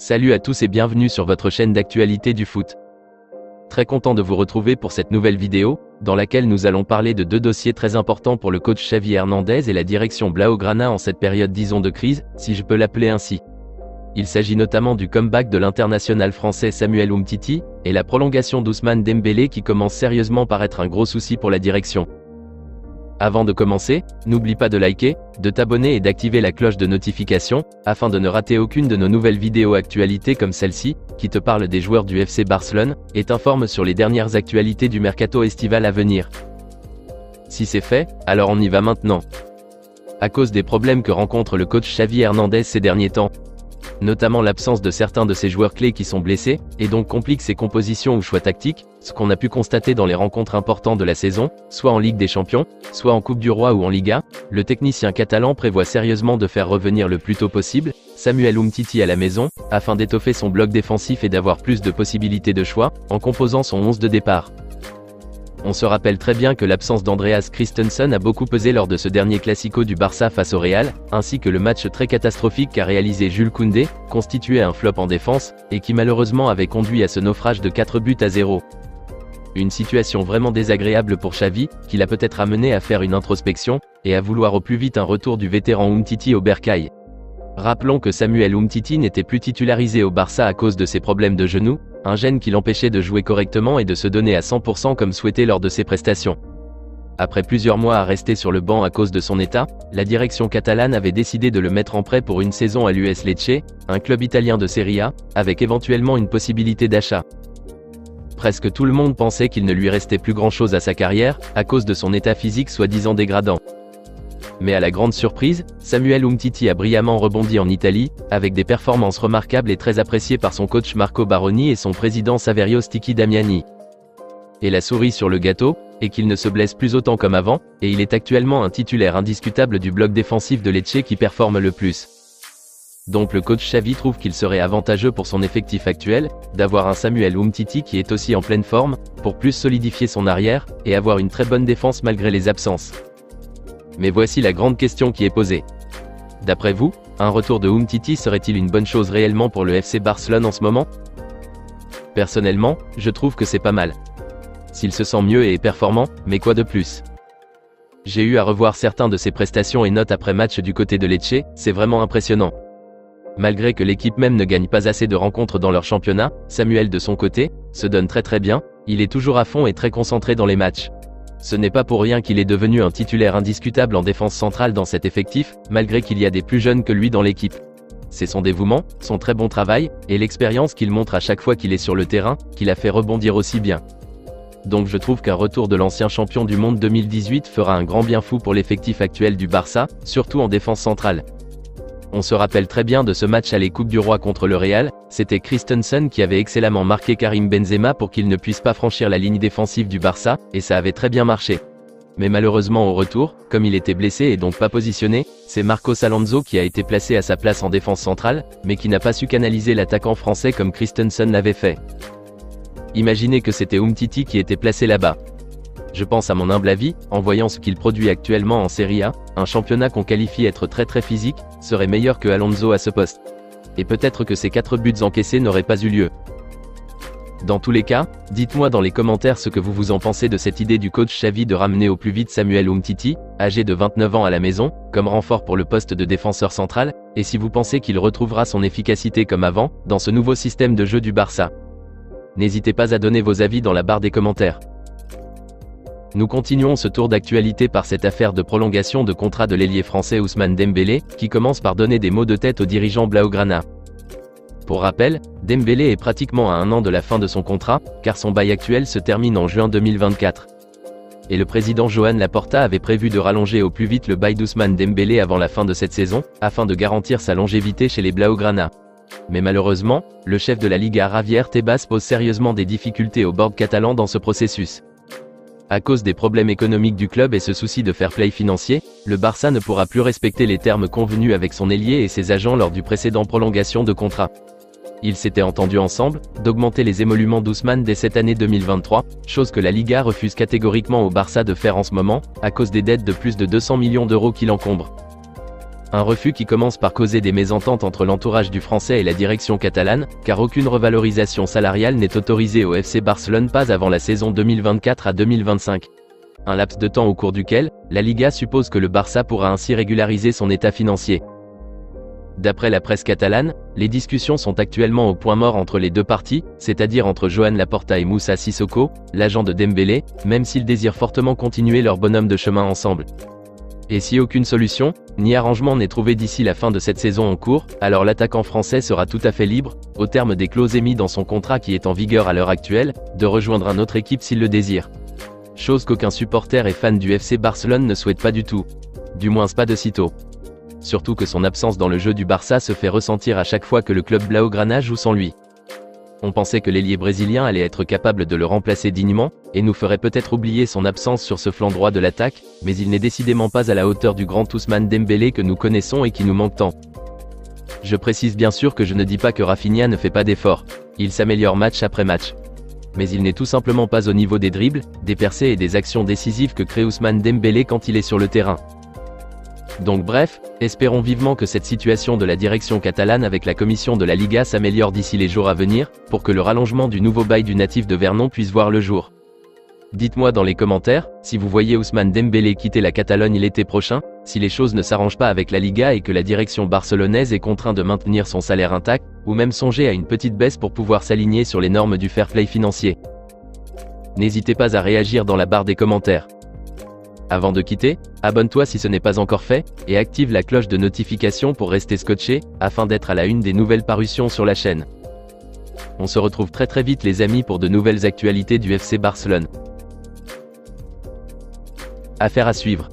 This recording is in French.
Salut à tous et bienvenue sur votre chaîne d'actualité du foot. Très content de vous retrouver pour cette nouvelle vidéo, dans laquelle nous allons parler de deux dossiers très importants pour le coach Xavi Hernandez et la direction Blaugrana en cette période disons de crise, si je peux l'appeler ainsi. Il s'agit notamment du comeback de l'international français Samuel Umtiti, et la prolongation d'Ousmane Dembélé qui commence sérieusement par être un gros souci pour la direction. Avant de commencer, n'oublie pas de liker, de t'abonner et d'activer la cloche de notification, afin de ne rater aucune de nos nouvelles vidéos actualités comme celle-ci, qui te parle des joueurs du FC Barcelone, et t'informe sur les dernières actualités du mercato estival à venir. Si c'est fait, alors on y va maintenant. À cause des problèmes que rencontre le coach Xavi Hernandez ces derniers temps, notamment l'absence de certains de ses joueurs clés qui sont blessés, et donc complique ses compositions ou choix tactiques, ce qu'on a pu constater dans les rencontres importantes de la saison, soit en Ligue des Champions, soit en Coupe du Roi ou en Liga, le technicien catalan prévoit sérieusement de faire revenir le plus tôt possible Samuel Umtiti à la maison, afin d'étoffer son bloc défensif et d'avoir plus de possibilités de choix, en composant son 11 de départ. On se rappelle très bien que l'absence d'Andreas Christensen a beaucoup pesé lors de ce dernier classico du Barça face au Real, ainsi que le match très catastrophique qu'a réalisé Jules Koundé, constitué un flop en défense, et qui malheureusement avait conduit à ce naufrage de 4-0. Une situation vraiment désagréable pour Xavi, qui l'a peut-être amené à faire une introspection, et à vouloir au plus vite un retour du vétéran Umtiti au bercail. Rappelons que Samuel Umtiti n'était plus titularisé au Barça à cause de ses problèmes de genoux, un gêne qui l'empêchait de jouer correctement et de se donner à 100% comme souhaité lors de ses prestations. Après plusieurs mois à rester sur le banc à cause de son état, la direction catalane avait décidé de le mettre en prêt pour une saison à l'US Lecce, un club italien de Serie A, avec éventuellement une possibilité d'achat. Presque tout le monde pensait qu'il ne lui restait plus grand-chose à sa carrière, à cause de son état physique soi-disant dégradant. Mais à la grande surprise, Samuel Umtiti a brillamment rebondi en Italie, avec des performances remarquables et très appréciées par son coach Marco Baroni et son président Saverio Stichi Damiani. Et la souris sur le gâteau, est qu'il ne se blesse plus autant comme avant, et il est actuellement un titulaire indiscutable du bloc défensif de Lecce qui performe le plus. Donc le coach Xavi trouve qu'il serait avantageux pour son effectif actuel, d'avoir un Samuel Umtiti qui est aussi en pleine forme, pour plus solidifier son arrière, et avoir une très bonne défense malgré les absences. Mais voici la grande question qui est posée. D'après vous, un retour de Umtiti serait-il une bonne chose réellement pour le FC Barcelone en ce moment? Personnellement, je trouve que c'est pas mal. S'il se sent mieux et est performant, mais quoi de plus? J'ai eu à revoir certains de ses prestations et notes après match du côté de Lecce, c'est vraiment impressionnant. Malgré que l'équipe même ne gagne pas assez de rencontres dans leur championnat, Samuel de son côté, se donne très bien, il est toujours à fond et très concentré dans les matchs. Ce n'est pas pour rien qu'il est devenu un titulaire indiscutable en défense centrale dans cet effectif, malgré qu'il y a des plus jeunes que lui dans l'équipe. C'est son dévouement, son très bon travail, et l'expérience qu'il montre à chaque fois qu'il est sur le terrain, qui l'a fait rebondir aussi bien. Donc je trouve qu'un retour de l'ancien champion du monde 2018 fera un grand bien fou pour l'effectif actuel du Barça, surtout en défense centrale. On se rappelle très bien de ce match à la Coupe du Roi contre le Real, c'était Christensen qui avait excellemment marqué Karim Benzema pour qu'il ne puisse pas franchir la ligne défensive du Barça, et ça avait très bien marché. Mais malheureusement au retour, comme il était blessé et donc pas positionné, c'est Marcos Alonso qui a été placé à sa place en défense centrale, mais qui n'a pas su canaliser l'attaquant français comme Christensen l'avait fait. Imaginez que c'était Umtiti qui était placé là-bas. Je pense à mon humble avis, en voyant ce qu'il produit actuellement en Serie A, un championnat qu'on qualifie être très physique, serait meilleur que Alonso à ce poste. Et peut-être que ces 4 buts encaissés n'auraient pas eu lieu. Dans tous les cas, dites-moi dans les commentaires ce que vous en pensez de cette idée du coach Xavi de ramener au plus vite Samuel Umtiti, âgé de 29 ans à la maison, comme renfort pour le poste de défenseur central, et si vous pensez qu'il retrouvera son efficacité comme avant, dans ce nouveau système de jeu du Barça. N'hésitez pas à donner vos avis dans la barre des commentaires. Nous continuons ce tour d'actualité par cette affaire de prolongation de contrat de l'ailier français Ousmane Dembélé, qui commence par donner des maux de tête aux dirigeants Blaugrana. Pour rappel, Dembélé est pratiquement à 1 an de la fin de son contrat, car son bail actuel se termine en juin 2024. Et le président Joan Laporta avait prévu de rallonger au plus vite le bail d'Ousmane Dembélé avant la fin de cette saison, afin de garantir sa longévité chez les Blaugrana. Mais malheureusement, le chef de la Liga Javier Tebas pose sérieusement des difficultés au board catalan dans ce processus. À cause des problèmes économiques du club et ce souci de fair play financier, le Barça ne pourra plus respecter les termes convenus avec son ailier et ses agents lors du précédent prolongation de contrat. Ils s'étaient entendus ensemble, d'augmenter les émoluments d'Ousmane dès cette année 2023, chose que la Liga refuse catégoriquement au Barça de faire en ce moment, à cause des dettes de plus de 200 millions d'euros qui l'encombrent. Un refus qui commence par causer des mésententes entre l'entourage du Français et la direction catalane, car aucune revalorisation salariale n'est autorisée au FC Barcelone pas avant la saison 2024 à 2025. Un laps de temps au cours duquel, la Liga suppose que le Barça pourra ainsi régulariser son état financier. D'après la presse catalane, les discussions sont actuellement au point mort entre les deux parties, c'est-à-dire entre Joan Laporta et Moussa Sissoko, l'agent de Dembélé, même s'ils désirent fortement continuer leur bonhomme de chemin ensemble. Et si aucune solution, ni arrangement n'est trouvé d'ici la fin de cette saison en cours, alors l'attaquant français sera tout à fait libre, au terme des clauses émises dans son contrat qui est en vigueur à l'heure actuelle, de rejoindre une autre équipe s'il le désire. Chose qu'aucun supporter et fan du FC Barcelone ne souhaite pas du tout. Du moins pas de sitôt. Surtout que son absence dans le jeu du Barça se fait ressentir à chaque fois que le club blaugrana joue sans lui. On pensait que l'ailier brésilien allait être capable de le remplacer dignement, et nous ferait peut-être oublier son absence sur ce flanc droit de l'attaque, mais il n'est décidément pas à la hauteur du grand Ousmane Dembélé que nous connaissons et qui nous manque tant. Je précise bien sûr que je ne dis pas que Rafinha ne fait pas d'efforts, il s'améliore match après match. Mais il n'est tout simplement pas au niveau des dribbles, des percées et des actions décisives que crée Ousmane Dembélé quand il est sur le terrain. Donc bref, espérons vivement que cette situation de la direction catalane avec la commission de la Liga s'améliore d'ici les jours à venir, pour que le rallongement du nouveau bail du natif de Vernon puisse voir le jour. Dites-moi dans les commentaires, si vous voyez Ousmane Dembélé quitter la Catalogne l'été prochain, si les choses ne s'arrangent pas avec la Liga et que la direction barcelonaise est contrainte de maintenir son salaire intact, ou même songer à une petite baisse pour pouvoir s'aligner sur les normes du fair play financier. N'hésitez pas à réagir dans la barre des commentaires. Avant de quitter, abonne-toi si ce n'est pas encore fait, et active la cloche de notification pour rester scotché, afin d'être à la une des nouvelles parutions sur la chaîne. On se retrouve très vite les amis pour de nouvelles actualités du FC Barcelone. Affaire à suivre.